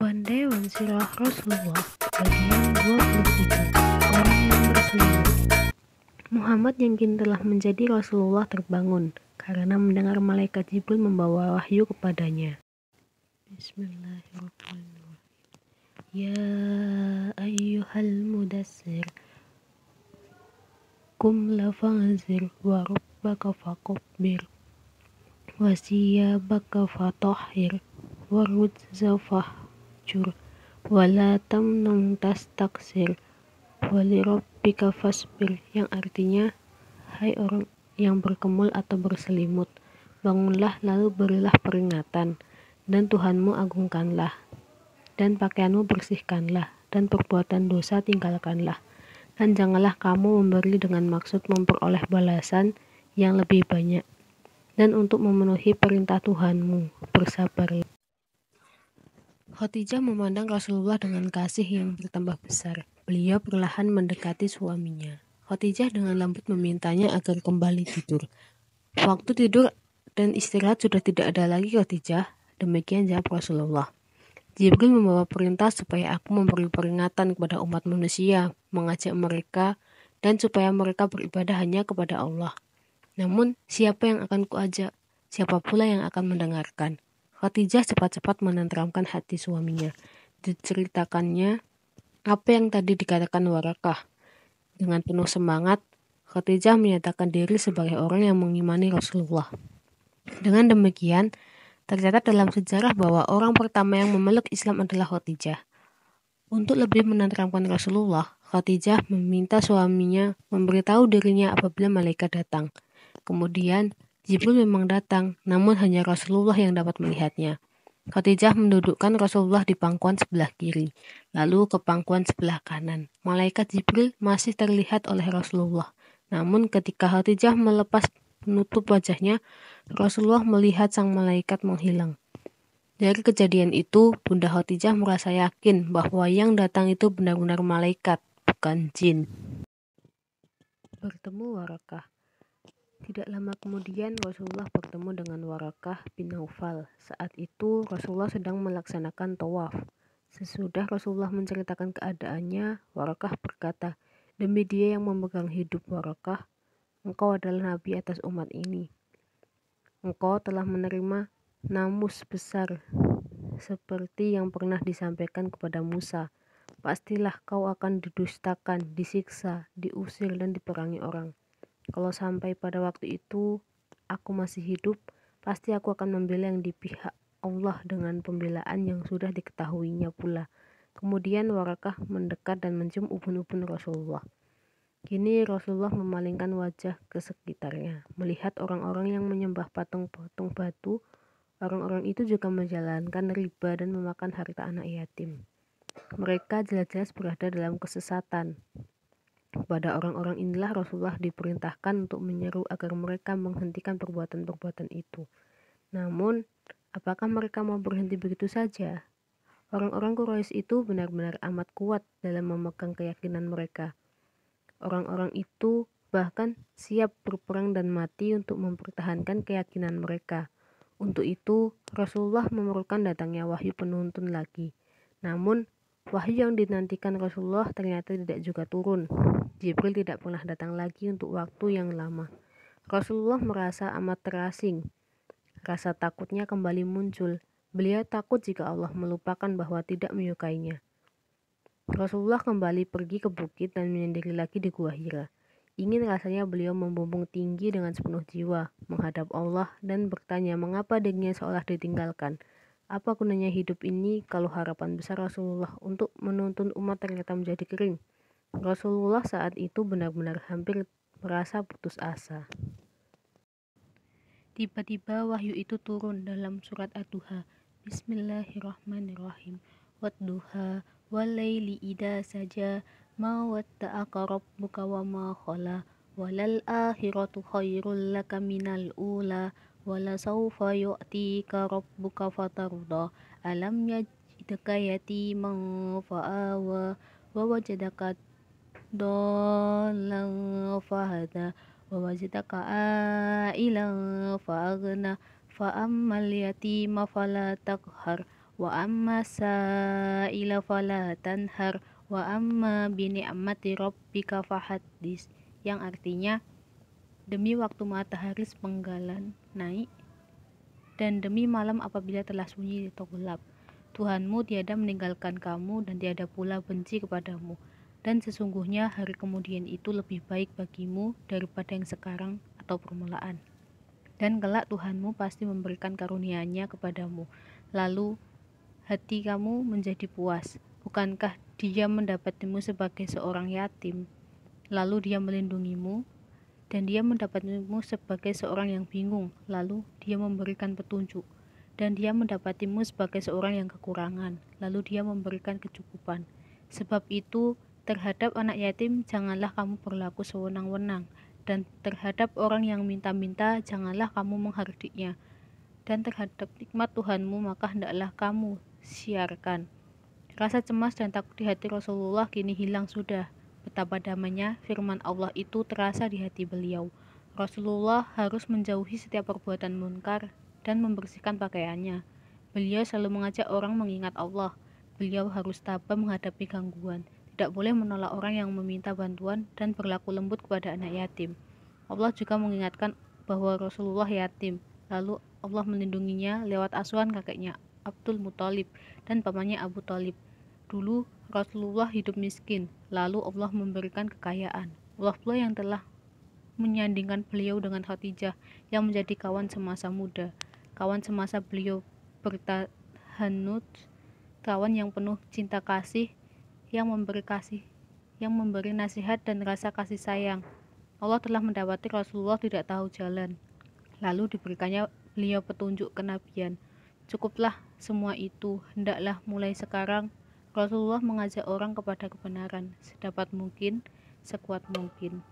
Pandai Sirah Rasulullah bagian 27. Orang yang berselimut. Muhammad yang kini telah menjadi Rasulullah terbangun karena mendengar malaikat Jibril membawa wahyu kepadanya. Bismillahirrahmanirrahim. Ya ayyuhal mudassir kum lafanzir wa rabbaka fakabbir wa siyabaka fatahhir wa rujza fahjur wa la tamnun tastaksir walirabbika fasbir, yang artinya, hai orang yang berkemul atau berselimut, bangunlah lalu berilah peringatan, dan Tuhanmu agungkanlah, dan pakaianmu bersihkanlah, dan perbuatan dosa tinggalkanlah, dan janganlah kamu memberi dengan maksud memperoleh balasan yang lebih banyak, dan untuk memenuhi perintah Tuhanmu, bersabarlah. Khadijah memandang Rasulullah dengan kasih yang bertambah besar. Beliau perlahan mendekati suaminya. Khadijah dengan lembut memintanya agar kembali tidur. Waktu tidur dan istirahat sudah tidak ada lagi, Khadijah. Demikian jawab Rasulullah. Jibril membawa perintah supaya aku memberi peringatan kepada umat manusia, mengajak mereka, dan supaya mereka beribadah hanya kepada Allah. Namun, siapa yang akan kuajak? Siapa pula yang akan mendengarkan? Khadijah cepat-cepat menenteramkan hati suaminya. Diceritakannya apa yang tadi dikatakan Warakah. Dengan penuh semangat, Khadijah menyatakan diri sebagai orang yang mengimani Rasulullah. Dengan demikian, tercatat dalam sejarah bahwa orang pertama yang memeluk Islam adalah Khadijah. Untuk lebih menenteramkan Rasulullah, Khadijah meminta suaminya memberitahu dirinya apabila malaikat datang. Kemudian, Jibril memang datang, namun hanya Rasulullah yang dapat melihatnya. Khadijah mendudukkan Rasulullah di pangkuan sebelah kiri, lalu ke pangkuan sebelah kanan. Malaikat Jibril masih terlihat oleh Rasulullah. Namun ketika Khadijah melepas penutup wajahnya, Rasulullah melihat sang malaikat menghilang. Dari kejadian itu, Bunda Khadijah merasa yakin bahwa yang datang itu benar-benar malaikat, bukan jin. Bertemu Warakah. Tidak lama kemudian Rasulullah bertemu dengan Warakah bin Naufal. Saat itu Rasulullah sedang melaksanakan tawaf. Sesudah Rasulullah menceritakan keadaannya, Warakah berkata, "Demi dia yang memegang hidup Warakah, engkau adalah nabi atas umat ini. Engkau telah menerima namus besar seperti yang pernah disampaikan kepada Musa. Pastilah kau akan didustakan, disiksa, diusir, dan diperangi orang. Kalau sampai pada waktu itu aku masih hidup, pasti aku akan membela yang di pihak Allah dengan pembelaan yang sudah diketahuinya pula." Kemudian Warakah mendekat dan mencium ubun-ubun Rasulullah. Kini Rasulullah memalingkan wajah ke sekitarnya, melihat orang-orang yang menyembah patung-patung batu. Orang-orang itu juga menjalankan riba dan memakan harta anak yatim. Mereka jelas-jelas berada dalam kesesatan. Kepada orang-orang inilah Rasulullah diperintahkan untuk menyeru agar mereka menghentikan perbuatan-perbuatan itu. Namun, apakah mereka mau berhenti begitu saja? Orang-orang Quraisy itu benar-benar amat kuat dalam memegang keyakinan mereka. Orang-orang itu bahkan siap berperang dan mati untuk mempertahankan keyakinan mereka. Untuk itu, Rasulullah memerlukan datangnya wahyu penuntun lagi. Namun, wahyu yang dinantikan Rasulullah ternyata tidak juga turun. Jibril tidak pernah datang lagi untuk waktu yang lama. Rasulullah merasa amat terasing. Rasa takutnya kembali muncul. Beliau takut jika Allah melupakan bahwa tidak menyukainya. Rasulullah kembali pergi ke bukit dan menyendiri lagi di Gua Hira. Ingin rasanya beliau membumbung tinggi dengan sepenuh jiwa, menghadap Allah dan bertanya mengapa dirinya seolah ditinggalkan. Apa gunanya hidup ini kalau harapan besar Rasulullah untuk menuntun umat ternyata menjadi kering? Rasulullah saat itu benar-benar hampir merasa putus asa. Tiba-tiba wahyu itu turun dalam surat Ad-Duha. Bismillahirrahmanirrahim. Wad-duha wal-laili idza saja ma wadda'aka rabbuka wa ma khala walal akhiratu khairul laka minal ula wala sawfa yu'tika rabbuka fatarda alam yajidka yatiman fa'awa wa wajadaka ضالا فهدى ووجدك عائلا فأغنى فأما اليتيم فلا تقهر Wa amma sa'ila fala tanhar wa amma bi ni'mati rabbika fahaddis, yang artinya demi waktu matahari sepenggalan naik dan demi malam apabila telah sunyi atau gelap, Tuhanmu tiada meninggalkan kamu dan tiada pula benci kepadamu, dan sesungguhnya hari kemudian itu lebih baik bagimu daripada yang sekarang atau permulaan. Dan kelak Tuhanmu pasti memberikan karunia-Nya kepadamu, lalu hati kamu menjadi puas. Bukankah Dia mendapatimu sebagai seorang yatim, lalu Dia melindungimu, dan Dia mendapatimu sebagai seorang yang bingung, lalu Dia memberikan petunjuk, dan Dia mendapatimu sebagai seorang yang kekurangan, lalu Dia memberikan kecukupan. Sebab itu, terhadap anak yatim janganlah kamu berlaku sewenang-wenang, dan terhadap orang yang minta-minta janganlah kamu menghardiknya, dan terhadap nikmat Tuhanmu maka hendaklah kamu siarkan. Rasa cemas dan takut di hati Rasulullah kini hilang sudah. Betapa damainya firman Allah itu terasa di hati beliau. Rasulullah harus menjauhi setiap perbuatan munkar dan membersihkan pakaiannya. Beliau selalu mengajak orang mengingat Allah. Beliau harus tabah menghadapi gangguan, tidak boleh menolak orang yang meminta bantuan dan berlaku lembut kepada anak yatim. Allah juga mengingatkan bahwa Rasulullah yatim, lalu Allah melindunginya lewat asuhan kakeknya Abdul Muthalib dan pamannya Abu Thalib. Dulu Rasulullah hidup miskin, lalu Allah memberikan kekayaan. Allah pula yang telah menyandingkan beliau dengan Khadijah yang menjadi kawan semasa muda. Kawan semasa beliau bertahanut, kawan yang penuh cinta kasih, yang memberi nasihat dan rasa kasih sayang. Allah telah mendapati Rasulullah tidak tahu jalan, lalu diberikannya beliau petunjuk kenabian. Cukuplah semua itu, hendaklah mulai sekarang Rasulullah mengajak orang kepada kebenaran sedapat mungkin, sekuat mungkin.